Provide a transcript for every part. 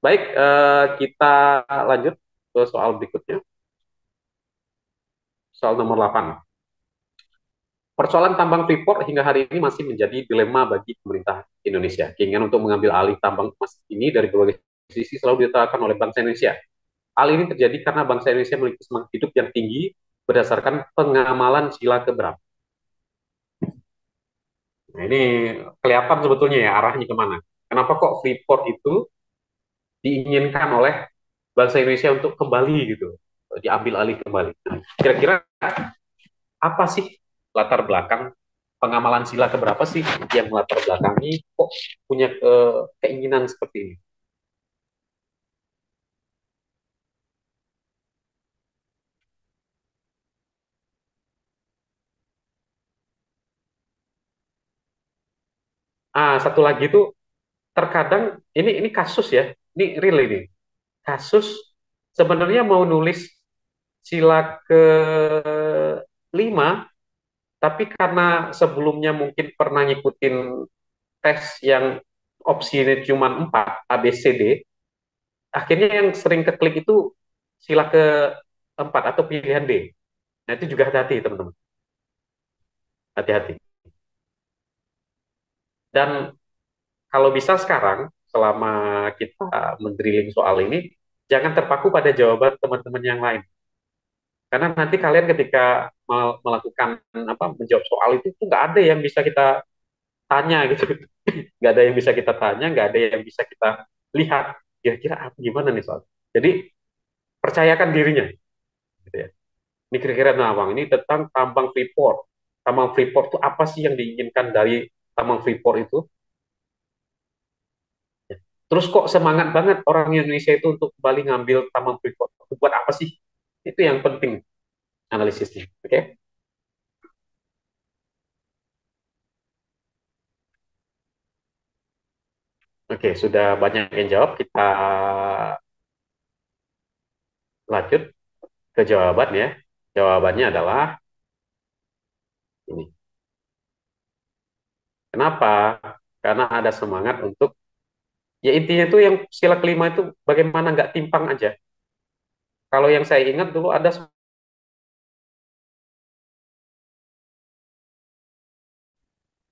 Baik, kita lanjut ke soal berikutnya. Soal nomor 8. Persoalan tambang Freeport hingga hari ini masih menjadi dilema bagi pemerintah Indonesia. Keinginan untuk mengambil alih tambang emas ini dari berbagai sisi selalu diutarakan oleh bangsa Indonesia. Hal ini terjadi karena bangsa Indonesia memiliki semangat hidup yang tinggi berdasarkan pengamalan sila keberapa. Nah, ini kelihatan sebetulnya ya arahnya kemana. Kenapa kok Freeport itu diinginkan oleh bangsa Indonesia untuk kembali gitu, diambil alih kembali. Nah, kira-kira apa sih latar belakang pengamalan sila keberapa sih yang melatar belakangi kok punya keinginan seperti ini? Satu lagi itu terkadang ini kasus ya, ini real ini kasus sebenarnya mau nulis sila ke lima, tapi karena sebelumnya mungkin pernah ngikutin tes yang opsinya cuma 4 A, B, C, D, akhirnya yang sering keklik itu sila ke 4 atau pilihan D. Nah, itu juga hati-hati, teman-teman. Hati-hati. Dan kalau bisa sekarang, selama kita mendrilling soal ini, jangan terpaku pada jawaban teman-teman yang lain. Karena nanti kalian ketika melakukan menjawab soal itu tuh nggak ada yang bisa kita tanya gitu. Nggak ada yang bisa kita tanya, nggak ada yang bisa kita lihat. Kira-kira apa gimana nih soal. Jadi percayakan dirinya. Gitu ya. Ini kira-kira nah bang, ini tentang tambang Freeport. Tambang Freeport itu apa sih yang diinginkan dari tambang Freeport itu? Terus kok semangat banget orang Indonesia itu untuk kembali ngambil tambang Freeport? Buat apa sih? Itu yang penting analisisnya. Oke? Oke, sudah banyak yang jawab. Kita lanjut ke jawaban ya. Jawabannya adalah ini. Kenapa? Karena ada semangat untuk ya intinya itu yang sila kelima itu bagaimana nggak timpang aja. Kalau yang saya ingat dulu ada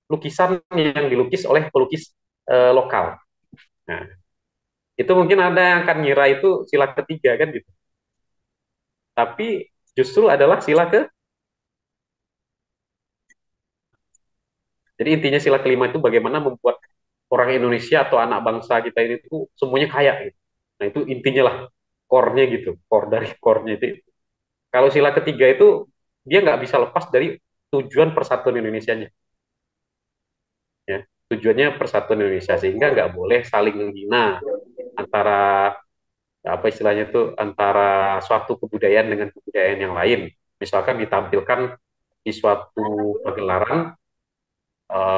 lukisan yang dilukis oleh pelukis lokal. Nah, itu mungkin ada yang akan ngira itu sila ketiga kan gitu. Tapi justru adalah sila ke. Jadi intinya sila kelima itu bagaimana membuat orang Indonesia atau anak bangsa kita ini tuh semuanya kaya gitu. Nah, itu intinya lah core-nya gitu, core dari core-nya itu. Kalau sila ketiga itu dia nggak bisa lepas dari tujuan persatuan Indonesia-nya. Ya. Tujuannya persatuan Indonesia sehingga nggak boleh saling menghina antara apa istilahnya itu antara suatu kebudayaan dengan kebudayaan yang lain. Misalkan ditampilkan di suatu pagelaran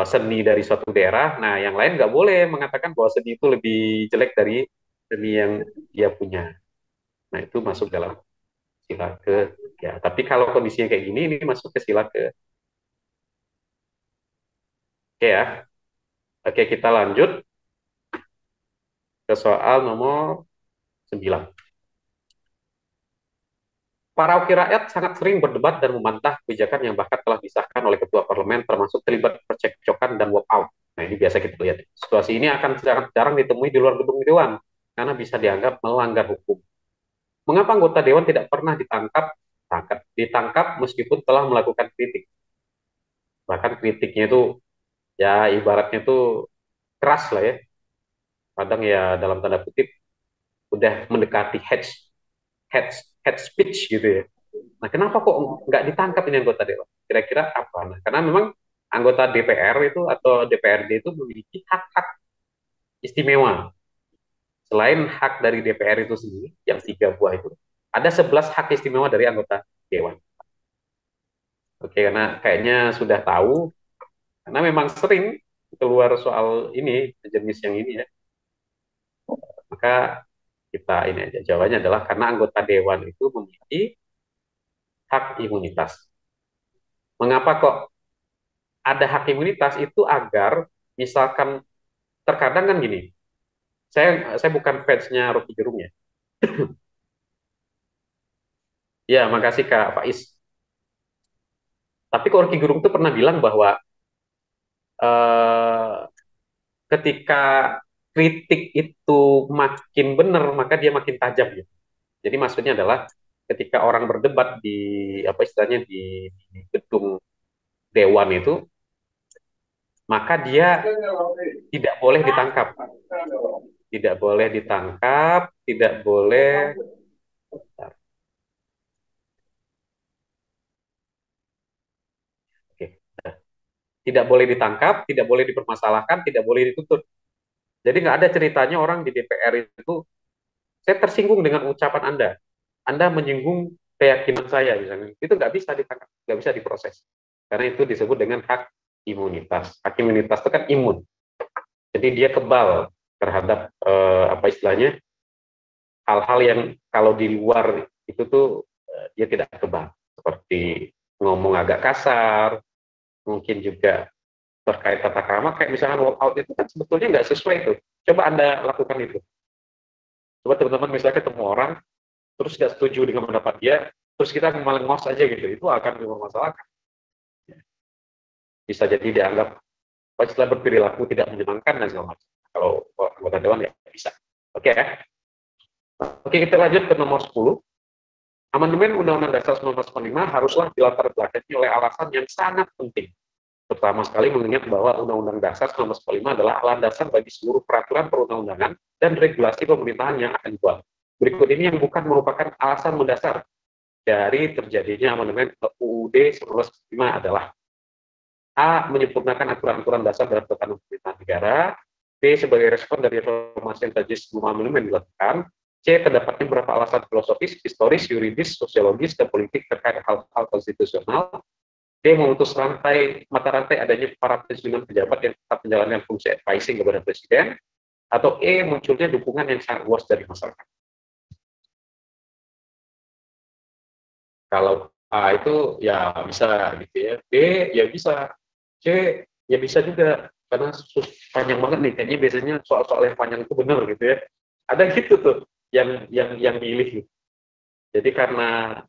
seni dari suatu daerah, nah yang lain nggak boleh mengatakan bahwa seni itu lebih jelek dari seni yang dia punya. Nah itu masuk dalam sila ke ya. Tapi kalau kondisinya kayak gini, ini masuk ke sila ke oke ya. Oke kita lanjut ke soal nomor 9. Para wakil rakyat sangat sering berdebat dan membantah kebijakan yang bahkan telah disahkan oleh ketua parlemen termasuk terlibat percekcokan dan walkout. Nah ini biasa kita lihat. Situasi ini akan sangat jarang ditemui di luar gedung dewan karena bisa dianggap melanggar hukum. Mengapa anggota dewan tidak pernah ditangkap meskipun telah melakukan kritik? Bahkan kritiknya itu ya ibaratnya itu keras lah ya. Kadang ya dalam tanda kutip udah mendekati hate, hate speech gitu ya. Nah, kenapa kok nggak ditangkap ini anggota dewan? Kira-kira apa? Nah, karena memang anggota DPR itu atau DPRD itu memiliki hak-hak istimewa. Selain hak dari DPR itu sendiri, yang 3 buah itu, ada 11 hak istimewa dari anggota dewan. Oke, karena kayaknya sudah tahu, karena memang sering keluar soal ini, jenis yang ini ya, maka kita ini aja. Jawabannya adalah karena anggota dewan itu memiliki hak imunitas. Mengapa kok ada hak imunitas itu agar misalkan terkadang kan gini, Saya bukan fansnya Rocky Gerung ya. Ya, makasih Kak Faiz. Tapi Rocky Gerung tuh pernah bilang bahwa eh, ketika kritik itu makin benar, maka dia makin tajam ya. Jadi maksudnya adalah ketika orang berdebat di apa istilahnya di gedung dewan itu, maka dia tidak boleh ditangkap, tidak boleh ditangkap, tidak boleh, oke, tidak boleh ditangkap, tidak boleh dipermasalahkan, tidak boleh dituntut. Jadi nggak ada ceritanya orang di DPR itu, saya tersinggung dengan ucapan Anda menyinggung keyakinan saya misalnya, itu nggak bisa ditangkap, nggak bisa diproses, karena itu disebut dengan hak imunitas. Hak imunitas itu kan imun, jadi dia kebal terhadap apa istilahnya hal-hal yang kalau di luar itu tuh dia tidak kebal, seperti ngomong agak kasar, mungkin juga terkait tata krama, kayak misalnya walk out itu kan sebetulnya nggak sesuai itu. Coba Anda lakukan itu. Coba teman-teman misalnya ketemu orang, terus nggak setuju dengan pendapat dia, terus kita malah ngos aja gitu, itu akan dipermasalahkan. Bisa jadi dianggap istilah berperilaku tidak menyenangkan dan segala macam. Kalau anggota dewan ya bisa. Oke ya. Oke, kita lanjut ke nomor 10. Amandemen Undang-Undang Dasar 1945 haruslah dilatar belakangi oleh alasan yang sangat penting. Pertama sekali mengingat bahwa Undang-Undang Dasar 1945 adalah landasan bagi seluruh peraturan perundang-undangan dan regulasi pemerintahan yang akan dibuat. Berikut ini yang bukan merupakan alasan mendasar dari terjadinya amandemen UUD 1945 adalah: A. Menyempurnakan aturan-aturan dasar dalam tatanan pemerintahan negara. B. Sebagai respon dari reformasi yang terjadi sebelum amandemen dilakukan. C. Terdapatnya beberapa alasan filosofis, historis, yuridis, sosiologis, dan politik terkait hal-hal konstitusional. D. Memutus mata rantai adanya para pensiunan pejabat yang tetap menjalankan fungsi advising kepada presiden. Atau E. Munculnya dukungan yang sangat luas dari masyarakat. Kalau A itu ya bisa gitu ya, B ya bisa, C ya bisa juga, karena panjang banget nih, kayaknya biasanya soal-soal yang panjang itu benar gitu ya. Ada gitu tuh yang milih gitu. Jadi karena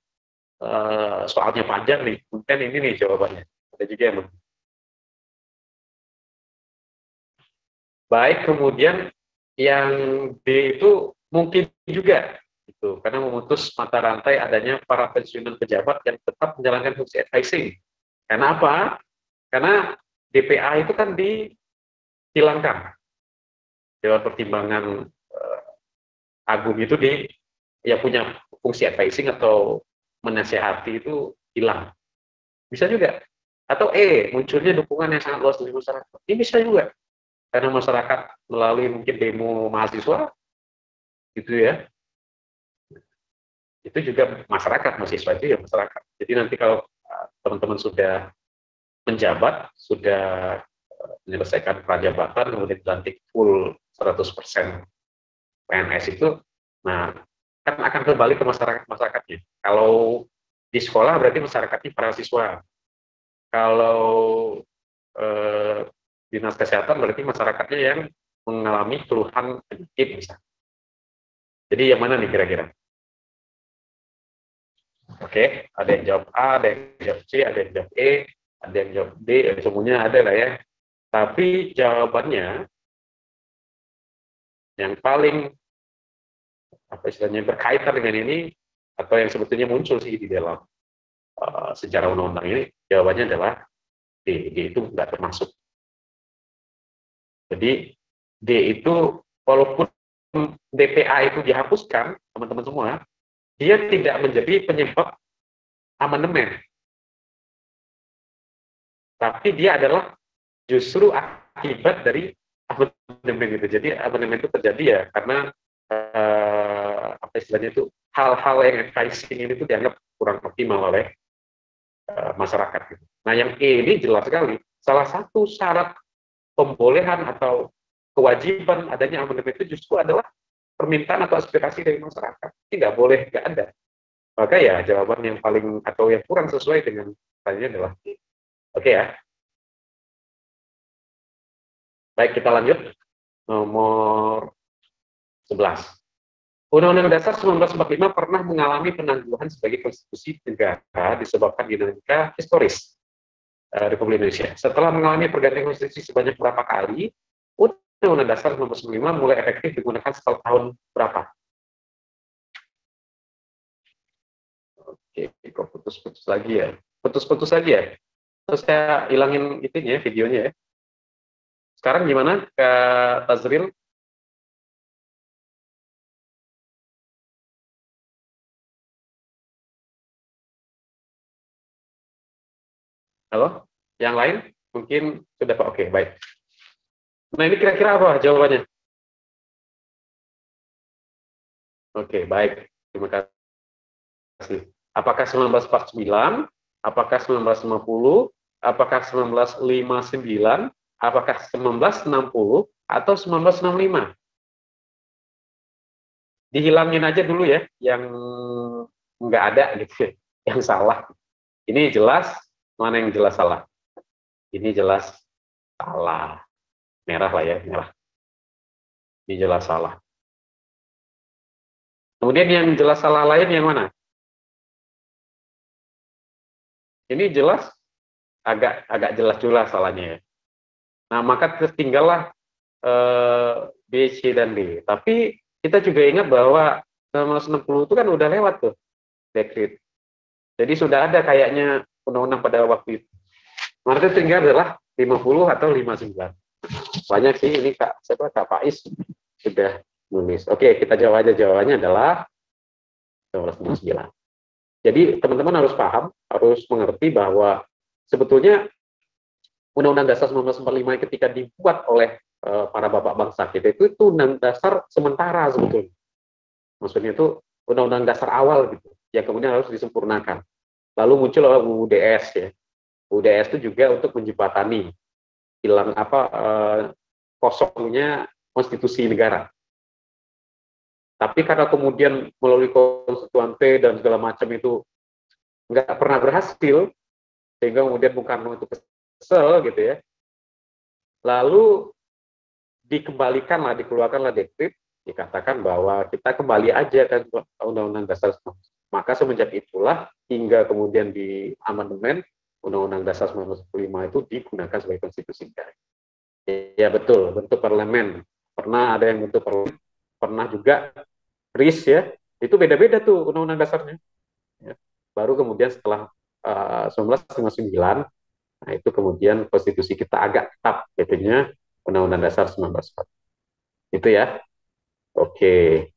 soalnya panjang nih, mungkin ini nih jawabannya. Ada juga yang baik. Kemudian yang D itu mungkin juga gitu, karena memutus mata rantai adanya para pensiunan pejabat yang tetap menjalankan fungsi advising. Karena apa? Karena DPA itu kan dihilangkan. Dewan Pertimbangan Agung itu ya punya fungsi advising atau menasehati itu hilang. Bisa juga. Atau E, munculnya dukungan yang sangat luas dari masyarakat. Ini bisa juga. Karena masyarakat melalui mungkin demo mahasiswa, gitu ya. Itu juga masyarakat, mahasiswa itu ya masyarakat. Jadi nanti kalau teman-teman sudah menjabat, sudah menyelesaikan prajabatan, kemudian dilantik full 100% PNS itu, nah kan akan kembali ke masyarakatnya. Kalau di sekolah berarti masyarakatnya para siswa. Kalau eh, dinas kesehatan berarti masyarakatnya yang mengalami keluhan penyakit misalnya. Jadi yang mana nih kira-kira? Oke, ada yang jawab A, ada yang jawab C, ada yang jawab E, ada yang jawab D, semuanya ada lah ya. Tapi jawabannya yang paling apa istilahnya berkaitan dengan ini, atau yang sebetulnya muncul sih di dalam sejarah undang-undang ini, jawabannya adalah D. D itu nggak termasuk. Jadi D itu walaupun DPA itu dihapuskan, teman-teman semua, dia tidak menjadi penyebab amandemen, tapi dia adalah justru akibat dari amandemen itu. Jadi amandemen itu terjadi ya karena apa istilahnya itu, hal-hal yang advising ini itu dianggap kurang optimal oleh masyarakat. Gitu. Nah yang E ini jelas sekali, salah satu syarat pembolehan atau kewajiban adanya amandemen itu justru adalah permintaan atau aspirasi dari masyarakat. Tidak boleh nggak ada. Maka ya jawaban yang paling atau yang kurang sesuai dengan tanya adalah E. Oke ya. Baik, kita lanjut. Nomor 11. Undang-Undang Dasar 1945 pernah mengalami penangguhan sebagai konstitusi negara disebabkan dinamika historis Republik Indonesia. Setelah mengalami pergantian konstitusi sebanyak berapa kali, Undang-Undang Dasar 1945 mulai efektif digunakan setelah tahun berapa? Oke, kok putus-putus lagi ya? Putus-putus lagi ya? Terus saya hilangin itunya, videonya ya. Sekarang gimana, Kak Tazril? Halo? Yang lain? Mungkin sudah Pak. Oke, baik. Nah, ini kira-kira apa jawabannya? Oke, baik. Terima kasih. Apakah 1949? Apakah 1950? Apakah 1959? Apakah 1960? Atau 1965? Dihilangin aja dulu ya, yang nggak ada gitu ya, yang salah. Ini jelas, mana yang jelas salah? Ini jelas salah. Merah lah ya, merah. Ini jelas salah. Kemudian yang jelas salah lain yang mana? Ini jelas agak agak jelas juga salahnya ya. Nah, maka tertinggallah B, C, dan D. Tapi kita juga ingat bahwa 1960 itu kan udah lewat tuh, dekret. Jadi sudah ada kayaknya undang-undang pada waktu itu. Maka tinggal adalah 50 atau 59. Banyak sih ini Kak Faiz sudah nulis. Oke, kita jawab aja, jawabannya adalah 1959. Jadi teman-teman harus paham, harus mengerti bahwa sebetulnya Undang-Undang Dasar 1945 ketika dibuat oleh para bapak bangsa kita itu undang dasar sementara sebetulnya. Maksudnya itu undang-undang dasar awal gitu, yang kemudian harus disempurnakan. Lalu muncul UUDS ya. UUDS itu juga untuk menjembatani hilang kosongnya konstitusi negara. Tapi karena kemudian melalui konstituante dan segala macam itu nggak pernah berhasil, sehingga kemudian Bung Karno itu kesel gitu ya. Lalu dikeluarkanlah dekret, dikatakan bahwa kita kembali aja ke Undang-Undang Dasar. Maka semenjak itulah hingga kemudian di amandemen Undang-Undang Dasar 1945 itu digunakan sebagai konstitusi negara. Ya betul, bentuk parlemen. Pernah ada yang bentuk parlemen, pernah juga RIS ya. Itu beda-beda tuh Undang-Undang Dasarnya. Ya. Baru kemudian setelah 1959, nah itu kemudian konstitusi kita agak tetap, jadinya Undang-Undang Dasar 1945. Itu ya. Oke.